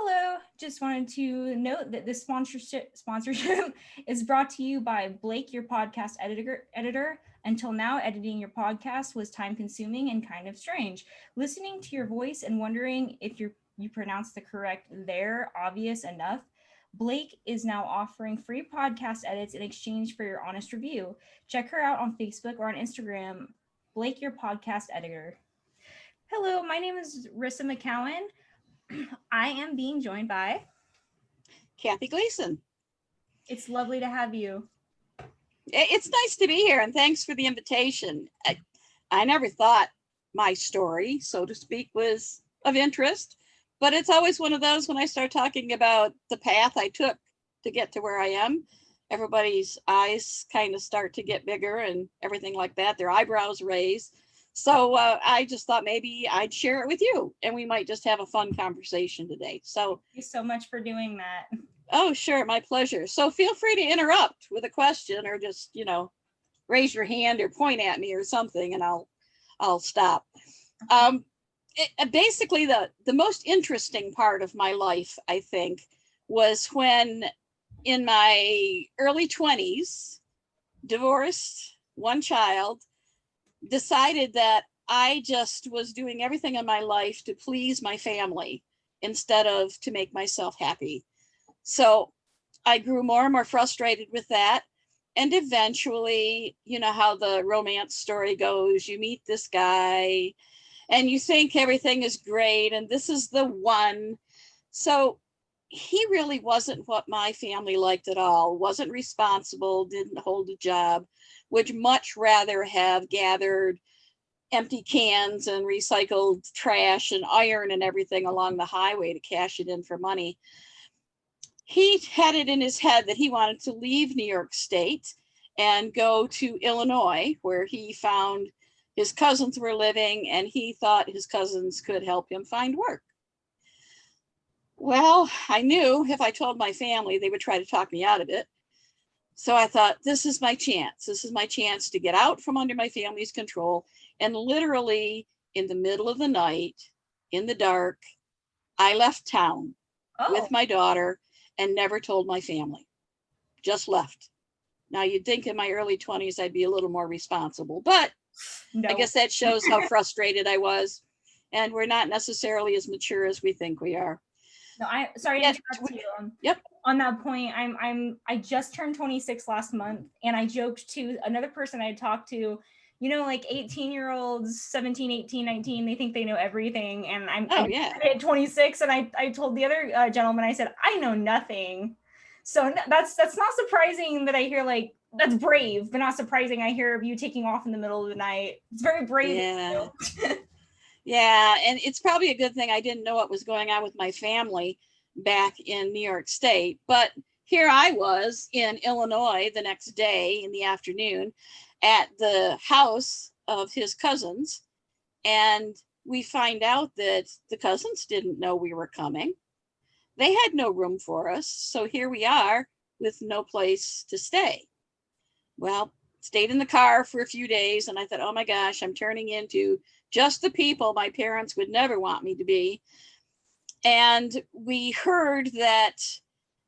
Hello, just wanted to note that this sponsorship is brought to you by Blake, your podcast editor. Until now, editing your podcast was time consuming and kind of strange. Listening to your voice and wondering if you pronounce the correct there obvious enough. Blake is now offering free podcast edits in exchange for your honest review. Check her out on Facebook or on Instagram, Blake, your podcast editor. Hello, my name is Rissa McCowan. I am being joined by Kathy Gleason. It's lovely to have you. It's nice to be here, and thanks for the invitation. I never thought my story, so to speak, was of interest, but it's always one of those when I start talking about the path I took to get to where I am, everybody's eyes kind of start to get bigger and everything like that, their eyebrows raise. So I just thought maybe I'd share it with you and we might just have a fun conversation today. So thank you so much for doing that. Oh, sure. My pleasure. So feel free to interrupt with a question or just, raise your hand or point at me or something and I'll stop. Basically, the most interesting part of my life, I think, was when in my early 20s, divorced, one child, decided that I just was doing everything in my life to please my family instead of to make myself happy. So I grew more and more frustrated with that. And eventually, you know how the romance story goes, you meet this guy and you think everything is great and this is the one. So he really wasn't what my family liked at all, wasn't responsible, didn't hold a job, would much rather have gathered empty cans and recycled trash and iron and everything along the highway to cash it in for money. He had it in his head that he wanted to leave New York State and go to Illinois, where he found his cousins were living and he thought his cousins could help him find work. Well, I knew if I told my family, they would try to talk me out of it. So I thought, this is my chance. This is my chance to get out from under my family's control. And literally in the middle of the night, in the dark, I left town with my daughter and never told my family, just left. Now you'd think in my early 20s, I'd be a little more responsible, but no. I guess that shows how frustrated I was. And we're not necessarily as mature as we think we are. No, sorry to interrupt you. Yep. On that point, I just turned 26 last month, and I joked to another person I had talked to, like 18-year-olds, 17, 18, 19, they think they know everything. And I'm at 26, and I told the other gentleman, I said, I know nothing. So that's not surprising that I hear, like, that's brave, but not surprising I hear of you taking off in the middle of the night. It's very brave. Yeah. Yeah, and it's probably a good thing I didn't know what was going on with my family back in New York State. But here I was in Illinois the next day in the afternoon at the house of his cousins. And we find out that the cousins didn't know we were coming. They had no room for us. So here we are with no place to stay. Well, stayed in the car for a few days. And I thought, oh my gosh, I'm turning into just the people my parents would never want me to be. And we heard that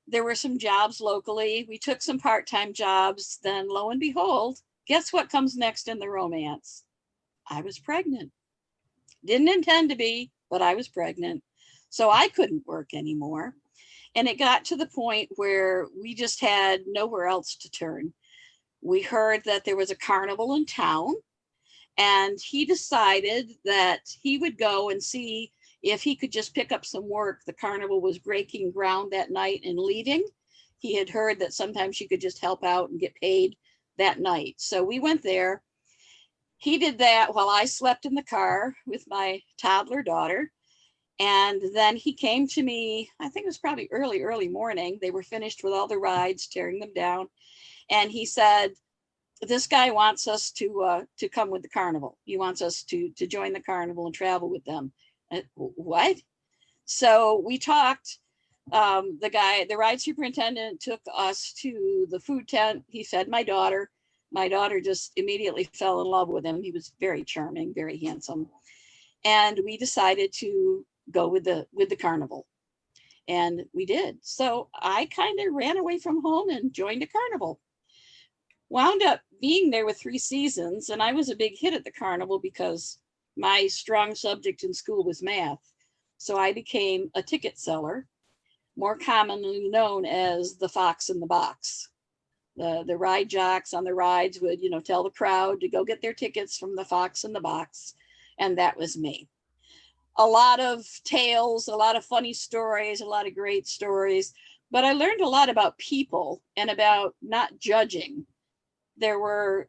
there were some jobs locally. We took some part-time jobs. Then lo and behold, guess what comes next in the romance? I was pregnant. Didn't intend to be, but I was pregnant. So I couldn't work anymore. And it got to the point where we just had nowhere else to turn. We heard that there was a carnival in town. And he decided that he would go and see if he could just pick up some work. The carnival was breaking ground that night and leaving. He had heard that sometimes you could just help out and get paid that night. So we went there. He did that while I slept in the car with my toddler daughter. And then he came to me, I think it was probably early morning. They were finished with all the rides, tearing them down. And he said, this guy wants us to come with the carnival. He wants us to join the carnival and travel with them. What? So we talked. The ride superintendent took us to the food tent. He fed my daughter. My daughter just immediately fell in love with him. He was very charming, very handsome. And we decided to go with the carnival. And we did. So I kind of ran away from home and joined a carnival. Wound up being there with 3 seasons, and I was a big hit at the carnival because my strong subject in school was math. So I became a ticket seller, more commonly known as the fox in the box. The ride jocks on the rides would, tell the crowd to go get their tickets from the fox in the box. And that was me. A lot of tales, a lot of funny stories, a lot of great stories. But I learned a lot about people and about not judging. There were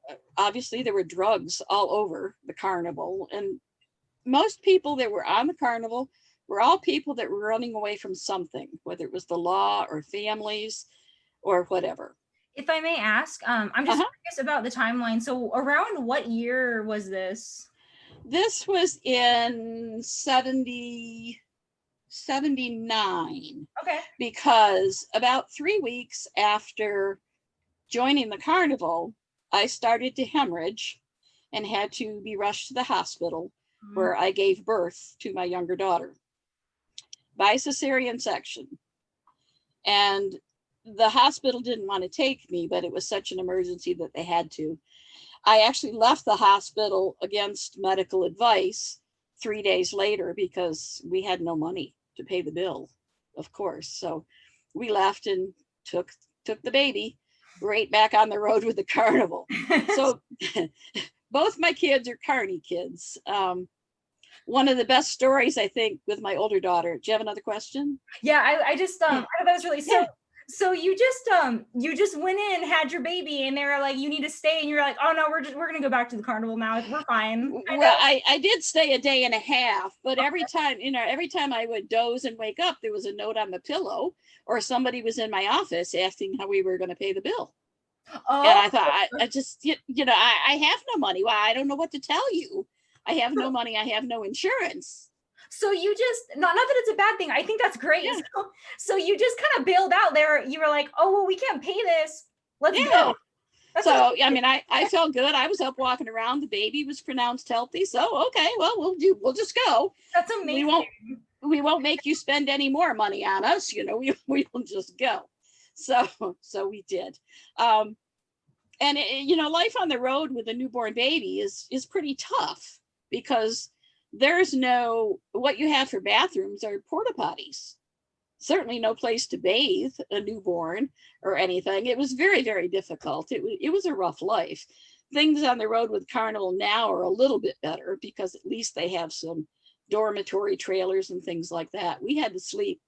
drugs all over the carnival. And most people that were on the carnival were all people that were running away from something, whether it was the law or families or whatever. If I may ask, I'm just curious about the timeline. So around what year was this? This was in 79. Okay. Because about 3 weeks after joining the carnival, I started to hemorrhage and had to be rushed to the hospital where I gave birth to my younger daughter by cesarean section. And the hospital didn't want to take me, but it was such an emergency that they had to. I actually left the hospital against medical advice 3 days later because we had no money to pay the bill, of course. So we left and took the baby right back on the road with the carnival. So both my kids are carny kids. One of the best stories, I think, with my older daughter. Do you have another question? Yeah, I just I thought that was really Yeah. so you just went in, had your baby, and they were like, you need to stay, and you're like, oh no, we're gonna go back to the carnival now. We're fine. Well, I did stay a day and a half, but every time I would doze and wake up, there was a note on the pillow, or somebody was in my office asking how we were going to pay the bill. Oh, And I thought, I just, I have no money. Well, I don't know what to tell you. I have no money. I have no insurance. so you just not that it's a bad thing. I think that's great. Yeah. So you just kind of bailed out there. You were like, oh well, we can't pay this. Let's Yeah. go. That's So, I felt good. I was up walking around. The baby was pronounced healthy. So, okay, well, we'll just go. That's amazing. We won't make you spend any more money on us. We will just go. So we did. And life on the road with a newborn baby is pretty tough because what you have for bathrooms are porta potties. Certainly no place to bathe a newborn or anything. It was very, very difficult. It was a rough life. Things on the road with Carnival now are a little bit better because at least they have some dormitory trailers and things like that. We had to sleep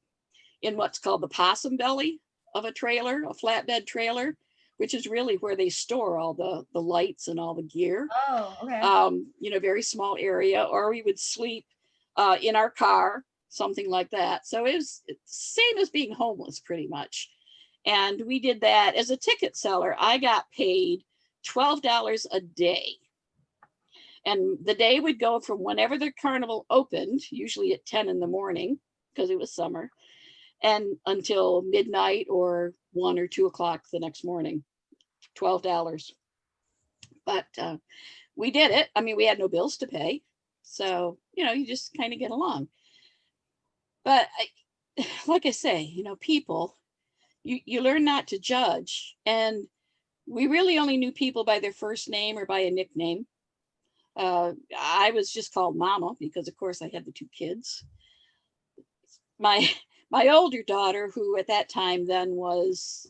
in what's called the possum belly of a trailer, a flatbed trailer, which is really where they store all the lights and all the gear. Oh, okay. Very small area, or we would sleep in our car, something like that. So it's same as being homeless pretty much. And we did that as a ticket seller. I got paid $12 a day. And the day would go from whenever the carnival opened, usually at 10 in the morning, because it was summer, and until midnight or 1 or 2 o'clock the next morning, $12. But we did it. I mean, we had no bills to pay. So, you just kind of get along. But like I say, people, you learn not to judge. And we really only knew people by their first name or by a nickname. I was just called Mama because, of course, I had the 2 kids. My older daughter, who at that time then was,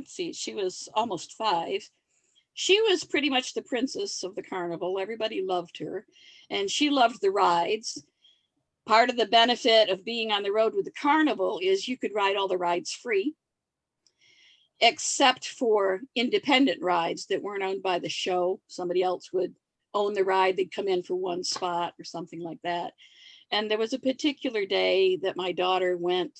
she was almost 5. She was pretty much the princess of the carnival. Everybody loved her, and she loved the rides. Part of the benefit of being on the road with the carnival is you could ride all the rides free, except for independent rides that weren't owned by the show. Somebody else would own the ride. They'd come in for one spot or something like that. And there was a particular day that my daughter went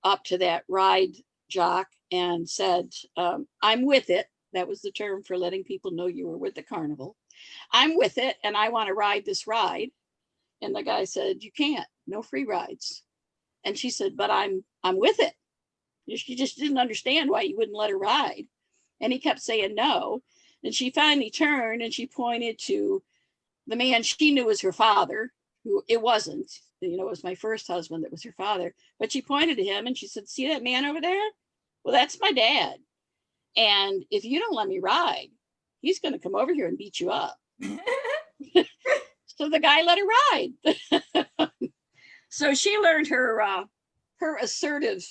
up to that ride jock and said, I'm with it. That was the term for letting people know you were with the carnival. I'm with it, and I want to ride this ride. And the guy said, you can't, no free rides. And she said, but I'm with it. She just didn't understand why you wouldn't let her ride. And he kept saying no. And she finally turned and she pointed to the man she knew was her father, who it wasn't. it was my first husband that was her father, but she pointed to him and she said, "See that man over there? Well, that's my dad. And if you don't let me ride, he's going to come over here and beat you up." So the guy let her ride. So she learned her assertive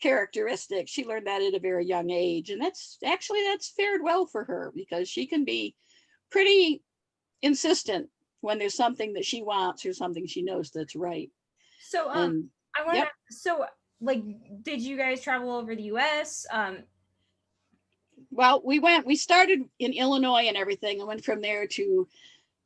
characteristic. She learned that at a very young age. And that's fared well for her, because she can be pretty insistent when there's something that she wants or something she knows that's right. So And I want to yep. so like, did you guys travel over the US? Well, we started in Illinois and everything, and went from there to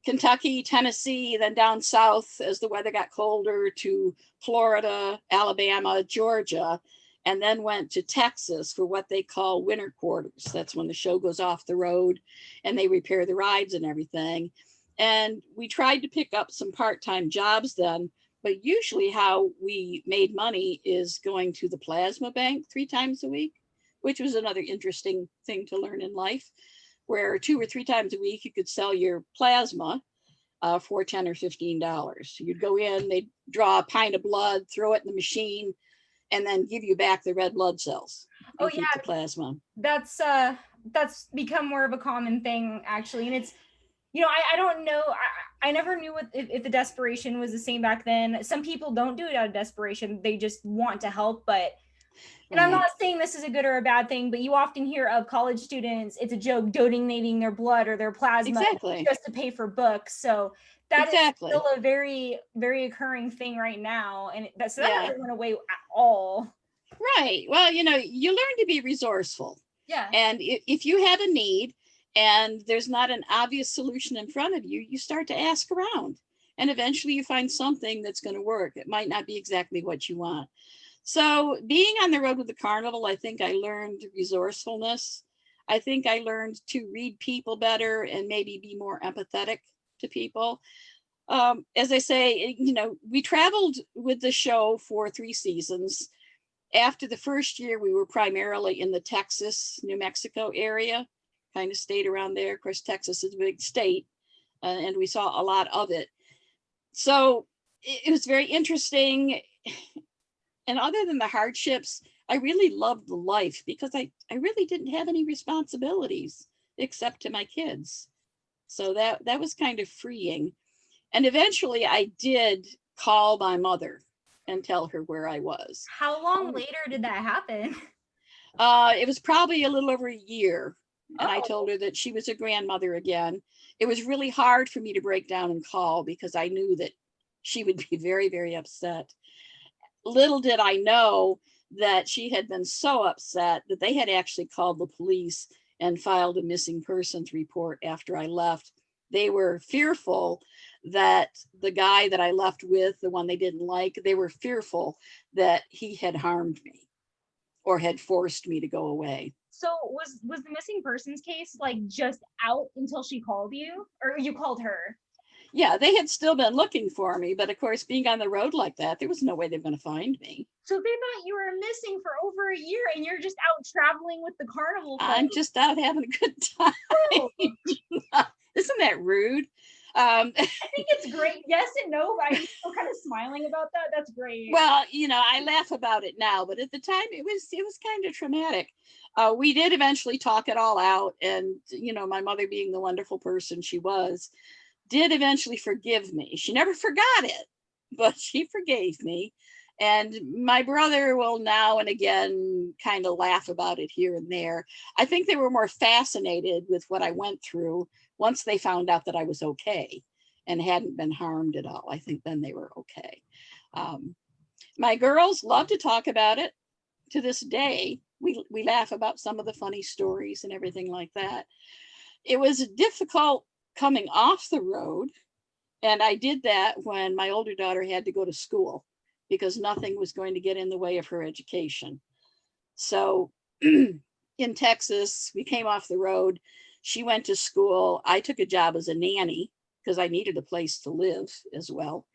Kentucky, Tennessee, then down south as the weather got colder to Florida, Alabama, Georgia, and then went to Texas for what they call winter quarters. That's when the show goes off the road and they repair the rides and everything. And we tried to pick up some part-time jobs then, but usually how we made money is going to the plasma bank 3 times a week, which was another interesting thing to learn in life, where 2 or 3 times a week you could sell your plasma for $10 or $15. You'd go in, they'd draw a pint of blood, throw it in the machine, and then give you back the red blood cells and keep the plasma. That's become more of a common thing, actually. And it's, I don't know. I never knew if the desperation was the same back then. Some people don't do it out of desperation. They just want to help. But, and I'm not saying this is a good or a bad thing, but you often hear of college students, it's a joke, donating their blood or their plasma just to pay for books. So that is still a very, very occurring thing right now. And that hasn't went away at all. Right. Well, you learn to be resourceful. Yeah. And if you have a need and there's not an obvious solution in front of you, you start to ask around. And eventually you find something that's going to work. It might not be exactly what you want. So being on the road with the carnival, I think I learned resourcefulness. I think I learned to read people better and maybe be more empathetic to people. As I say, we traveled with the show for 3 seasons. After the first year, we were primarily in the Texas, New Mexico area, kind of stayed around there. Of course, Texas is a big state, and we saw a lot of it. So it was very interesting. And other than the hardships, I really loved the life, because I really didn't have any responsibilities except to my kids. So that was kind of freeing. And eventually I did call my mother and tell her where I was. How long later did that happen? It was probably a little over a year. And I told her that she was a grandmother again. It was really hard for me to break down and call, because I knew that she would be very, very upset. Little did I know that she had been so upset that they had actually called the police and filed a missing persons report after I left. They were fearful that the guy that I left with, the one they didn't like, they were fearful that he had harmed me or had forced me to go away. So was the missing persons case like just out until she called you, or you called her? Yeah, they had still been looking for me, but of course, being on the road like that, there was no way they were going to find me. So they thought you were missing for over a year, and you're just out traveling with the carnival folks. I'm just out having a good time. Oh. Isn't that rude? I think it's great. Yes and no, but I'm still kind of smiling about that. That's great. Well, I laugh about it now, but at the time it was kind of traumatic. We did eventually talk it all out, and my mother, being the wonderful person she was, did eventually forgive me. She never forgot it, but she forgave me. And my brother will now and again kind of laugh about it here and there. I think they were more fascinated with what I went through once they found out that I was okay and hadn't been harmed at all. I think then they were okay. My girls love to talk about it to this day. We laugh about some of the funny stories and everything like that. It was difficult coming off the road. And I did that when my older daughter had to go to school, because nothing was going to get in the way of her education. So in Texas, we came off the road. She went to school. I took a job as a nanny because I needed a place to live as well.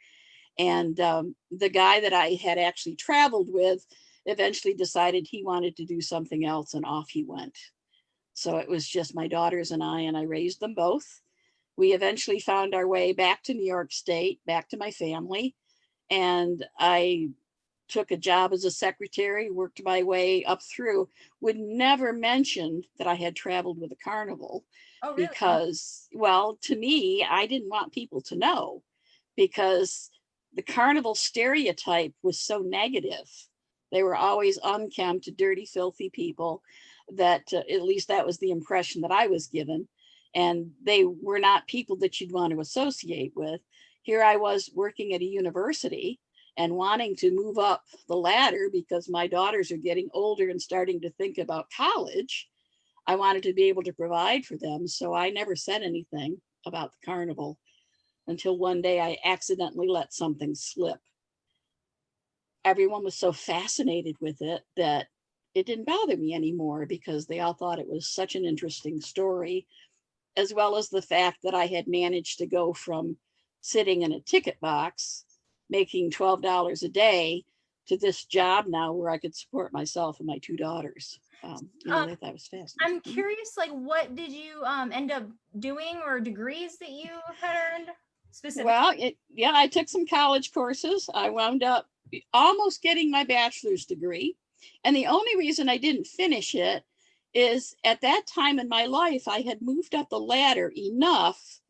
And the guy that I had actually traveled with eventually decided he wanted to do something else, and off he went. So it was just my daughters and I raised them both. We eventually found our way back to New York State, back to my family. and I took a job as a secretary, worked my way up through, would never mention that I had traveled with a carnival Oh, really? because, well, to me, I didn't want people to know because the carnival stereotype was so negative. They were always unkempt, dirty, filthy people that at least that was the impression that I was given. And they were not people that you'd want to associate with. Here I was working at a university and wanting to move up the ladder because my daughters are getting older and starting to think about college. I wanted to be able to provide for them. So I never said anything about the carnival until one day I accidentally let something slip. Everyone was so fascinated with it that it didn't bother me anymore because they all thought it was such an interesting story, as well as the fact that I had managed to go from sitting in a ticket box making $12 a day to this job now where I could support myself and my two daughters. They thought it was fascinating. I'm curious, like, what did you end up doing, or degrees that you had earned specifically? Well, I took some college courses. I wound up almost getting my bachelor's degree. And the only reason I didn't finish it is at that time in my life, I had moved up the ladder enough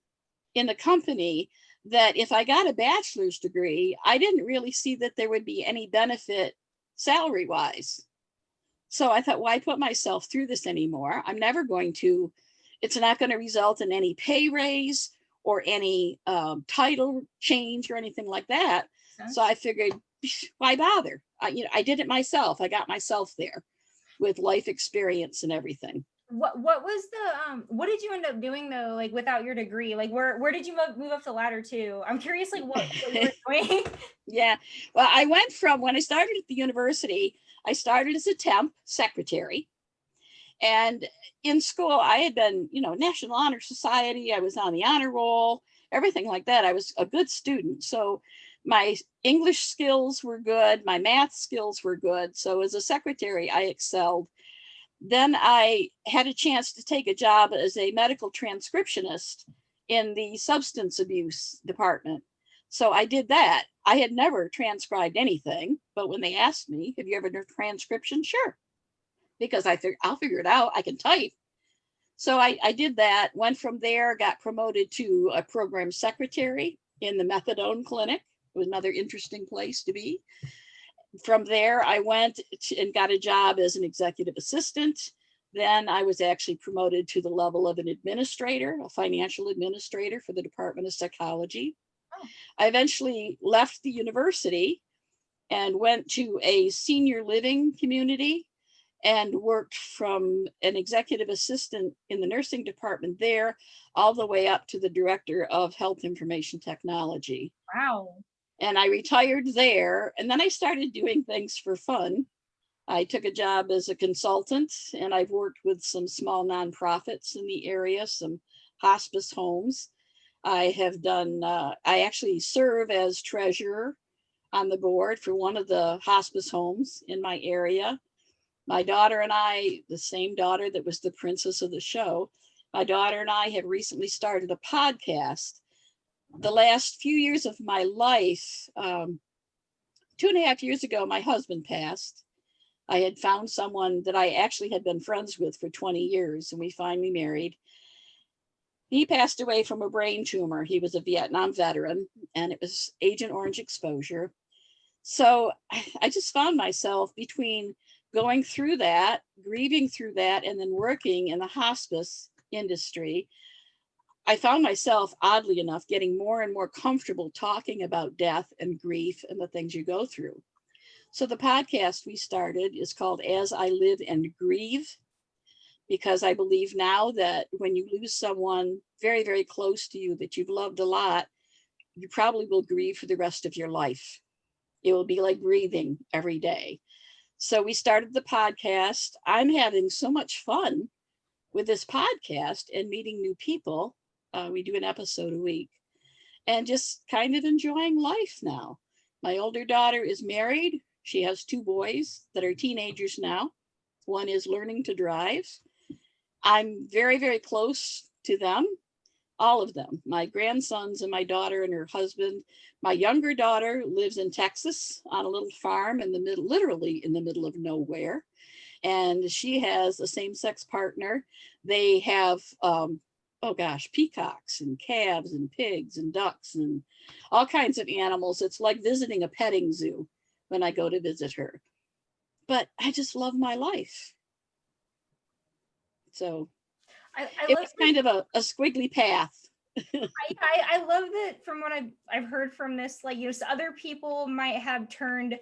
in the company that if I got a bachelor's degree, I didn't really see that there would be any benefit salary wise. So I thought, why put myself through this anymore? I'm never going to, it's not going to result in any pay raise or any title change or anything like that. So I figured, why bother? I did it myself. I got myself there with life experience and everything. What was the what did you end up doing though, like without your degree? Like where did you move up the ladder to? I'm curious, like what you were doing. Yeah, well, I went from when I started at the university, I started as a temp secretary. And in school, I had been, National Honor Society. I was on the honor roll, everything like that. I was a good student. So my English skills were good. My math skills were good. So as a secretary, I excelled. Then I had a chance to take a job as a medical transcriptionist in the substance abuse department. So I did that. I had never transcribed anything, but when they asked me, have you ever done transcription? Sure. Because I figured I'll figure it out. I can type. So I did that, went from there, got promoted to a program secretary in the methadone clinic. It was another interesting place to be. From there, I went and got a job as an executive assistant. Then I was actually promoted to the level of an administrator, a financial administrator for the Department of Psychology. Oh. I eventually left the university and went to a senior living community and worked from an executive assistant in the nursing department there all the way up to the director of health information technology. Wow. And I retired there, and then I started doing things for fun. I took a job as a consultant, and I've worked with some small nonprofits in the area, some hospice homes. I have done, I actually serve as treasurer on the board for one of the hospice homes in my area. My daughter and I, the same daughter that was the princess of the show, my daughter and I have recently started a podcast. The last few years of my life, 2.5 years ago, my husband passed. I had found someone that I actually had been friends with for 20 years, and we finally married. He passed away from a brain tumor. He was a Vietnam veteran, and it was Agent Orange exposure. So I just found myself between going through that, grieving through that, and then working in the hospice industry. I found myself, oddly enough, getting more and more comfortable talking about death and grief and the things you go through. So the podcast we started is called As I Live and Grieve, because I believe now that when you lose someone very, very close to you that you've loved a lot, you probably will grieve for the rest of your life. It will be like breathing every day. So we started the podcast. I'm having so much fun with this podcast and meeting new people. We do an episode a week and just kind of enjoying life now. My older daughter is married. She has 2 boys that are teenagers now. One is learning to drive. I'm very, very close to them. all of them, my grandsons and my daughter and her husband. My younger daughter lives in Texas on a little farm in the middle, literally in the middle of nowhere. And she has a same-sex partner. They have, oh gosh, peacocks and calves and pigs and ducks and all kinds of animals. It's like visiting a petting zoo when I go to visit her. But I just love my life. So I it love was kind of a squiggly path. I love that from what I've heard from this, like, you know, so other people might have turned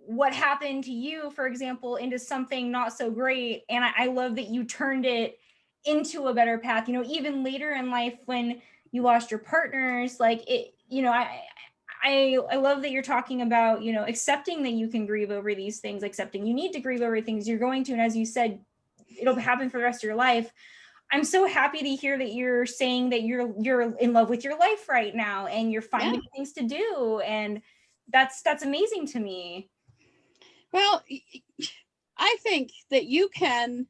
what happened to you, for example, into something not so great. And I love that you turned it into a better path, you know, even later in life when you lost your partners, like it, you know, I love that you're talking about, you know, accepting that you can grieve over these things, accepting you need to grieve over things you're going to. And as you said, it'll happen for the rest of your life. I'm so happy to hear that you're saying that you're in love with your life right now and you're finding things to do. And that's amazing to me. Well, I think that you can,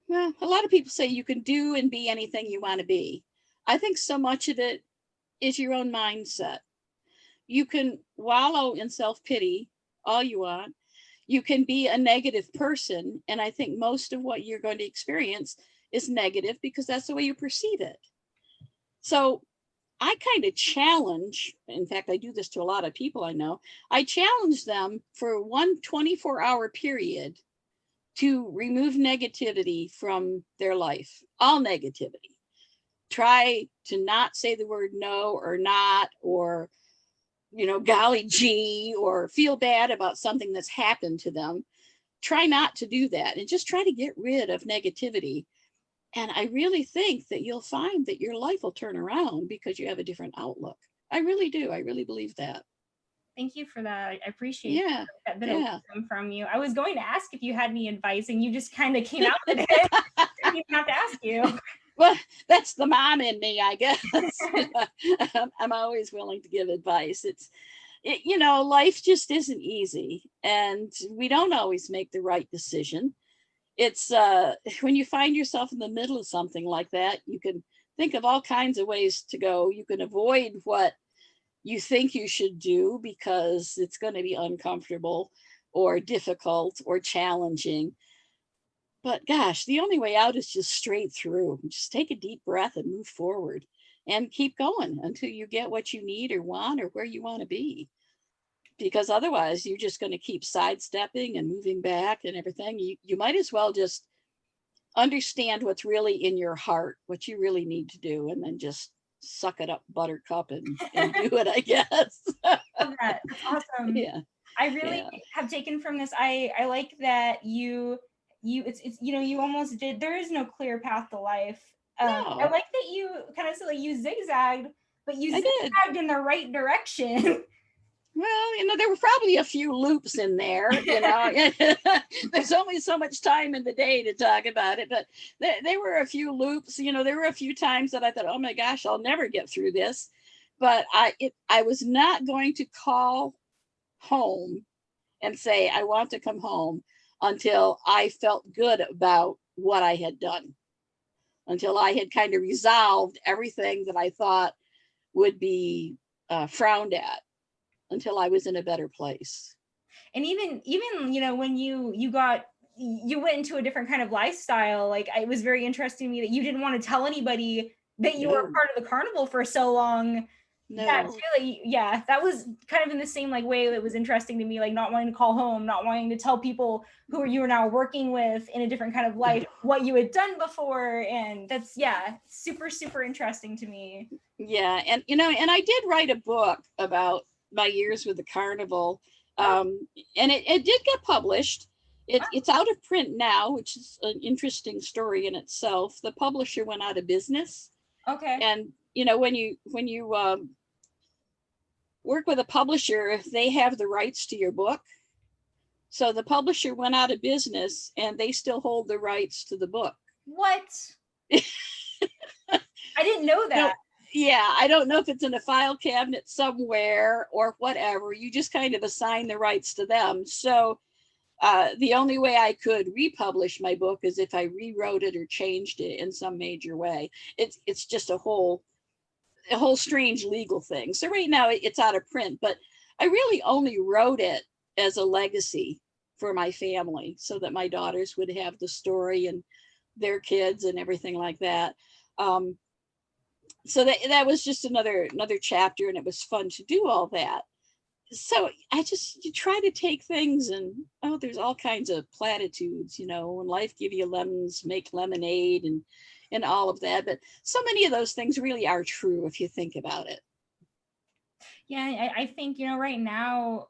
well, a lot of people say you can do and be anything you want to be. I think so much of it is your own mindset. You can wallow in self-pity all you want. You can be a negative person. And I think most of what you're going to experience is negative because that's the way you perceive it. So I kind of challenge, in fact, I do this to a lot of people I know. I challenge them for one 24-hour period to remove negativity from their life, all negativity. Try to not say the word no or not, or, you know, golly gee, or feel bad about something that's happened to them. Try not to do that and just try to get rid of negativity. And I really think that you'll find that your life will turn around because you have a different outlook. I really do. I really believe that. Thank you for that. I appreciate that bit of wisdom from you. I was going to ask if you had any advice and you just kind of came out with it. I didn't even have to ask you. Well, that's the mom in me, I guess. I'm always willing to give advice. You know, life just isn't easy and we don't always make the right decision. It's when you find yourself in the middle of something like that, you can think of all kinds of ways to go. You can avoid what you think you should do because it's going to be uncomfortable or difficult or challenging. But gosh, the only way out is just straight through. Just take a deep breath and move forward and keep going until you get what you need or want or where you want to be. Because otherwise you're just going to keep sidestepping and moving back and everything. You might as well just understand what's really in your heart, what you really need to do, and then just suck it up, buttercup, and do it, I guess. Love that. That's awesome. Yeah. I really have taken from this. I like that it's you know, you almost did, there is no clear path to life. No. I like that you kind of said like you zigzagged, but you zigzagged in the right direction. Well, you know, there were probably a few loops in there, you know. There's only so much time in the day to talk about it, but there were a few loops, you know. There were a few times that I thought, oh my gosh, I'll never get through this. But I was not going to call home and say, I want to come home until I felt good about what I had done, until I had kind of resolved everything that I thought would be frowned at, until I was in a better place. And even, you know, when you went into a different kind of lifestyle, like it was very interesting to me that you didn't want to tell anybody that you were part of the carnival for so long. No. That's really, that was kind of in the same like way that was interesting to me, like not wanting to call home, not wanting to tell people who you were now working with in a different kind of life, what you had done before. And that's, super, super interesting to me. Yeah. And, you know, and I did write a book about my years with the carnival. And it did get published. It's out of print now, which is an interesting story in itself. The publisher went out of business. Okay. And, you know, when you work with a publisher, they have the rights to your book. So the publisher went out of business and they still hold the rights to the book. What? I didn't know that. No, yeah, I don't know if it's in a file cabinet somewhere or whatever. You just kind of assign the rights to them. So The only way I could republish my book is if I rewrote it or changed it in some major way. It's just a whole strange legal thing. So right now it's out of print, but I really only wrote it as a legacy for my family so that my daughters would have the story and their kids and everything like that. So that was just another chapter, and it was fun to do all that. So you try to take things, and there's all kinds of platitudes, when life give you lemons, make lemonade, and all of that. But so many of those things really are true if you think about it. Yeah, I think, right now,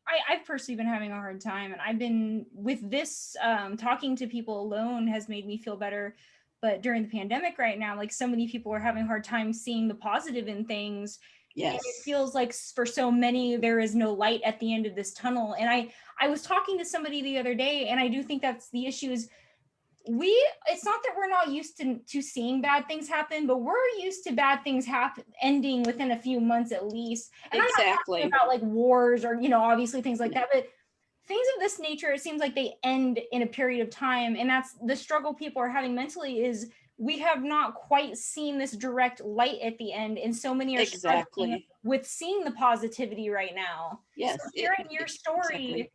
I've personally been having a hard time, and I've been with this, talking to people alone has made me feel better. But during the pandemic right now, like, so many people are having a hard time seeing the positive in things. Yes. And it feels like for so many, there is no light at the end of this tunnel. And I was talking to somebody the other day, and I do think that's the issue is it's not that we're not used to seeing bad things happen, but we're used to bad things ending within a few months at least. And exactly. I'm not talking about like wars or, obviously things like that, but things of this nature, it seems like they end in a period of time. And that's the struggle people are having mentally, is we have not quite seen this direct light at the end. And so many are struggling with seeing the positivity right now. Yes. So hearing your story,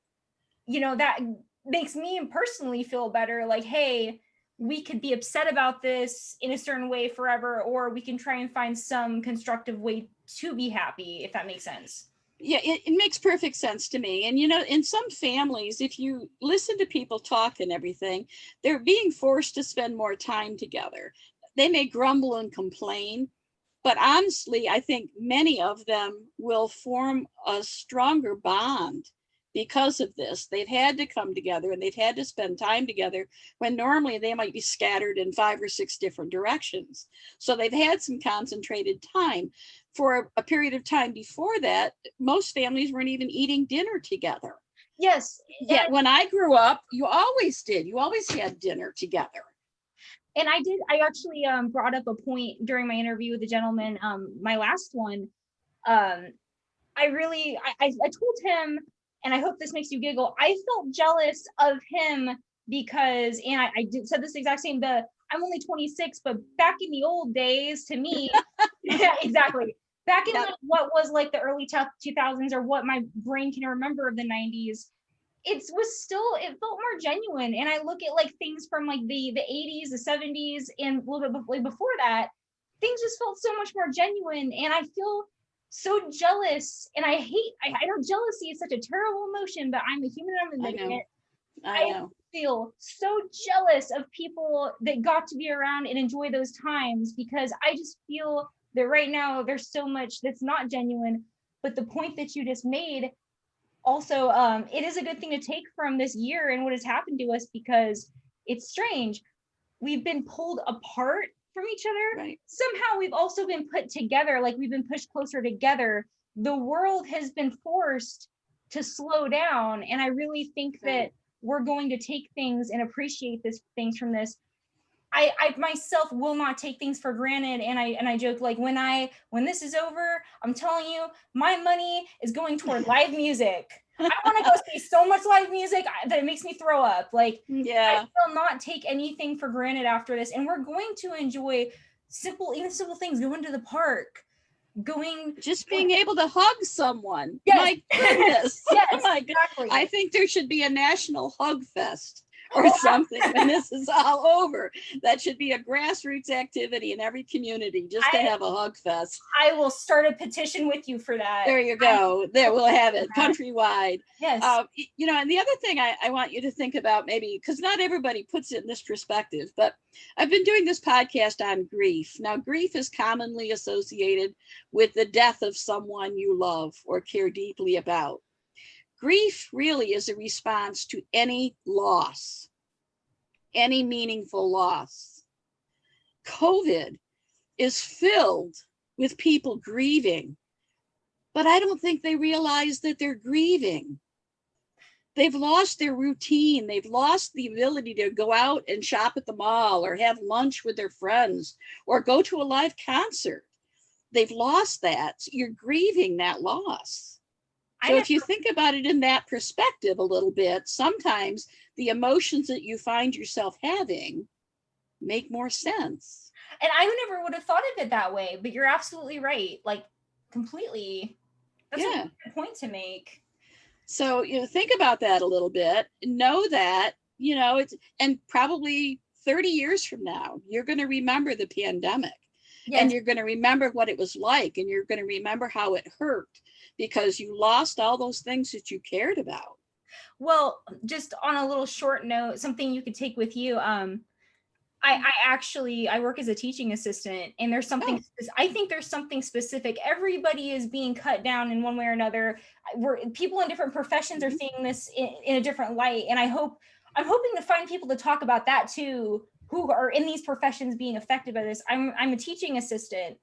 that makes me personally feel better. Like, hey, we could be upset about this in a certain way forever, or we can try and find some constructive way to be happy, if that makes sense. Yeah, it makes perfect sense to me. And, in some families, if you listen to people talk and everything, they're being forced to spend more time together. They may grumble and complain, but honestly, I think many of them will form a stronger bond because of this. They've had to come together and they've had to spend time together when normally they might be scattered in 5 or 6 different directions. So they've had some concentrated time. For a period of time before that, most families weren't even eating dinner together. Yes. Yet when I grew up, you always did. You always had dinner together. And I actually brought up a point during my interview with the gentleman, my last one. I told him, and I hope this makes you giggle, I felt jealous of him because, and I said this exact same, I'm only 26, but back in the old days, to me, yeah, exactly. Back in what was like the early 2000s, or what my brain can remember of the 90s, it felt more genuine. And I look at like things from like the 80s, the 70s, and a little bit before that, things just felt so much more genuine. And I feel so jealous, and I know jealousy is such a terrible emotion, but I'm a human and I'm admitting it. I feel so jealous of people that got to be around and enjoy those times, because I just feel that right now there's so much that's not genuine. But the point that you just made also, it is a good thing to take from this year and what has happened to us, because it's strange. We've been pulled apart from each other. Right. Somehow we've also been put together, like we've been pushed closer together. The world has been forced to slow down. And I really think that we're going to take things and appreciate things from this. I myself will not take things for granted. And I joke, like, when this is over, I'm telling you, my money is going toward live music. I want to go see so much live music that it makes me throw up. Like, I will not take anything for granted after this. And we're going to enjoy simple things, going to the park, just being able to hug someone. Yes. My goodness. Yes, oh my exactly. God. I think there should be a national hug fest or something when this is all over. That should be a grassroots activity in every community, just to have a hug fest. I will start a petition with you for that. There you go. There, we'll have it countrywide. Yes. And the other thing I want you to think about, maybe, because not everybody puts it in this perspective, but I've been doing this podcast on grief. Now, grief is commonly associated with the death of someone you love or care deeply about. Grief really is a response to any loss, any meaningful loss. COVID is filled with people grieving, but I don't think they realize that they're grieving. They've lost their routine. They've lost the ability to go out and shop at the mall or have lunch with their friends or go to a live concert. They've lost that. So you're grieving that loss. So if you think about it in that perspective a little bit, sometimes the emotions that you find yourself having make more sense. And I never would have thought of it that way, but you're absolutely right. Like completely. That's a Yeah. good point to make. So, think about that a little bit. Know that, it's, and probably 30 years from now, you're going to remember the pandemic. Yes. And you're going to remember what it was like, and you're going to remember how it hurt because you lost all those things that you cared about. Well, just on a little short note, something you could take with you. I work as a teaching assistant, and there's something, I think there's something specific. Everybody is being cut down in one way or another. People in different professions are seeing this in a different light. And I'm hoping to find people to talk about that too, who are in these professions being affected by this. I'm a teaching assistant.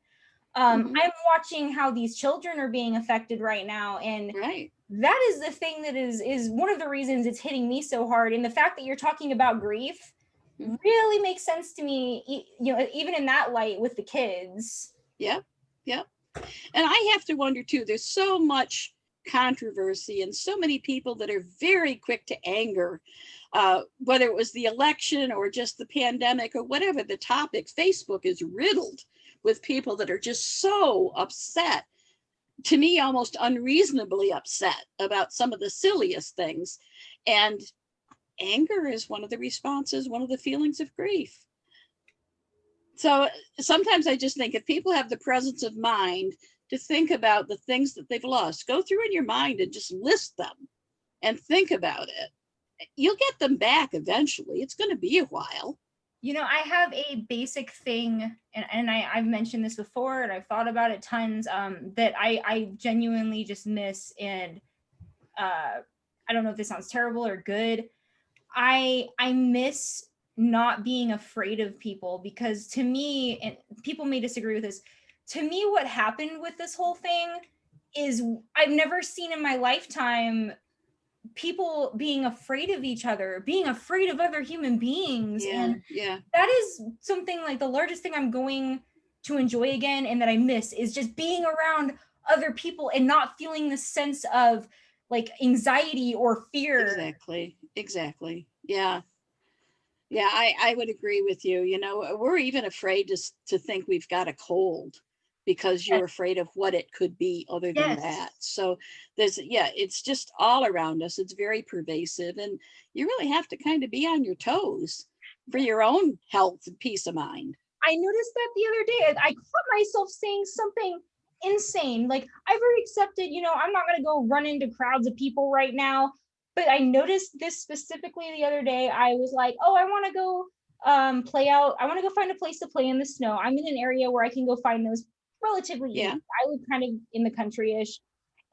I'm watching how these children are being affected right now. And right. That is the thing that is one of the reasons it's hitting me so hard. And the fact that you're talking about grief really makes sense to me, even in that light with the kids. Yep. And I have to wonder too, there's so much controversy and so many people that are very quick to anger, whether it was the election or just the pandemic or whatever the topic. Facebook is riddled with people that are just so upset, to me almost unreasonably upset about some of the silliest things. And anger is one of the responses, one of the feelings of grief. So sometimes I just think if people have the presence of mind to think about the things that they've lost, go through in your mind and just list them and think about it. You'll get them back eventually. It's going to be a while. I have a basic thing, and I've mentioned this before, and I've thought about it tons, that I genuinely just miss. And I don't know if this sounds terrible or good. I miss not being afraid of people, because to me, and people may disagree with this, to me, what happened with this whole thing is I've never seen in my lifetime people being afraid of each other, being afraid of other human beings. And that is something, like the largest thing I'm going to enjoy again, and that I miss, is just being around other people and not feeling the sense of like anxiety or fear. Exactly. Yeah, I would agree with you. We're even afraid to think we've got a cold because you're afraid of what it could be other than that. So it's just all around us. It's very pervasive, and you really have to kind of be on your toes for your own health and peace of mind. I noticed that the other day. I caught myself saying something insane. Like, I've already accepted, I'm not going to go run into crowds of people right now. But I noticed this specifically the other day. I was like, oh, I want to go play out. I want to go find a place to play in the snow. I'm in an area where I can go find those relatively easy. I live kind of in the country-ish.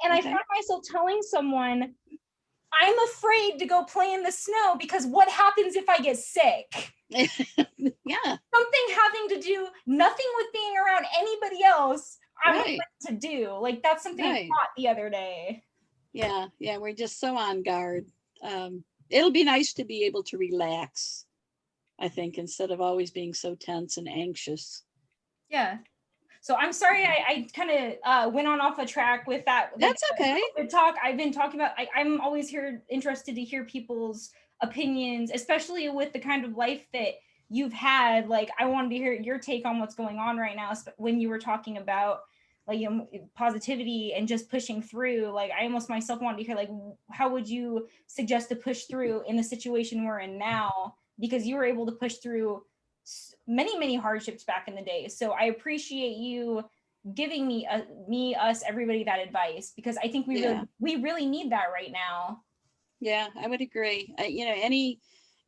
And I found myself telling someone, I'm afraid to go play in the snow because what happens if I get sick? Something having to do nothing with being around anybody else. I'm afraid to do. Like, that's something I thought the other day. Yeah, we're just so on guard. It'll be nice to be able to relax, I think, instead of always being so tense and anxious. Yeah. So I'm sorry I kind of went on off a track with that. That's okay. The talk I've been talking about, I'm always interested to hear people's opinions, especially with the kind of life that you've had. Like, I wanted to hear your take on what's going on right now when you were talking about like positivity and just pushing through. Like, I almost myself wanted to hear, like, how would you suggest to push through in the situation we're in now, because you were able to push through many hardships back in the day. So I appreciate you giving me us, everybody, that advice, because I think we really need that right now. Yeah, I would agree.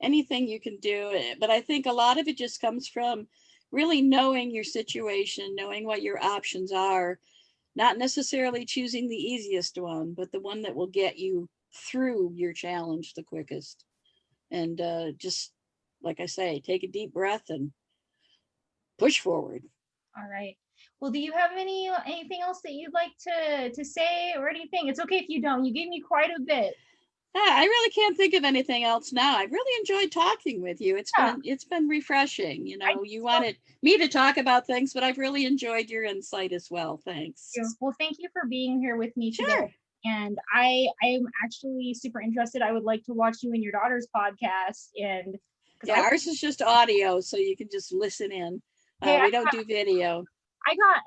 Anything you can do, but I think a lot of it just comes from really knowing your situation, knowing what your options are, not necessarily choosing the easiest one, but the one that will get you through your challenge the quickest. And just, like I say, take a deep breath and push forward. All right. Well, do you have anything else that you'd like to say or anything? It's okay if you don't. You gave me quite a bit. I really can't think of anything else now. I really enjoyed talking with you. It's been refreshing. You wanted me to talk about things, but I've really enjoyed your insight as well. Thanks. Well, thank you for being here with me today. And I am actually super interested. I would like to watch you and your daughter's podcast. And yeah, ours is just audio, so you can just listen in. Hey, We don't do video. I got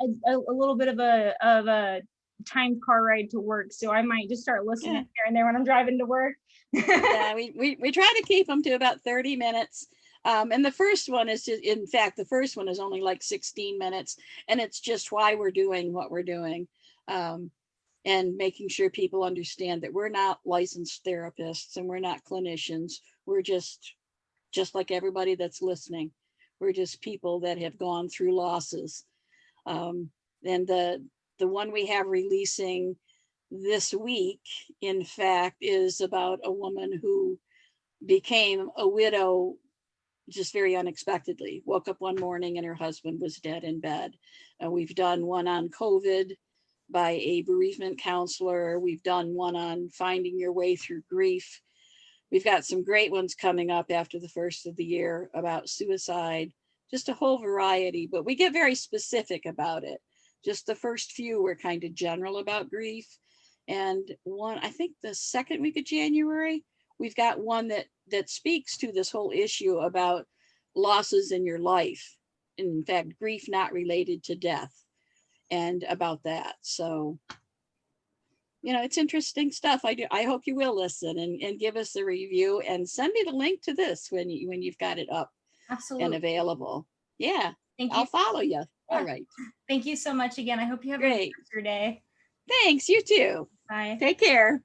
a little bit of a timed car ride to work, so I might just start listening here and there when I'm driving to work. Yeah, we try to keep them to about 30 minutes. And the first one is just, in fact, the first one is only like 16 minutes, and it's just why we're doing what we're doing. And making sure people understand that we're not licensed therapists and we're not clinicians. We're just like everybody that's listening. We're just people that have gone through losses. And the one we have releasing this week, in fact, is about a woman who became a widow just very unexpectedly. Woke up one morning and her husband was dead in bed. We've done one on COVID by a bereavement counselor. We've done one on finding your way through grief. We've got some great ones coming up after the first of the year about suicide, just a whole variety, but we get very specific about it. Just the first few were kind of general about grief. And one, I think the second week of January, we've got one that speaks to this whole issue about losses in your life. In fact, grief not related to death, and about that. So, it's interesting stuff. I hope you will listen and give us a review and send me the link to this when you've got it up. Absolutely. And available. Yeah. Thank you. I'll follow you. Yeah. All right. Thank you so much again. I hope you have Great. a good rest of your day. Thanks. You too. Bye. Take care.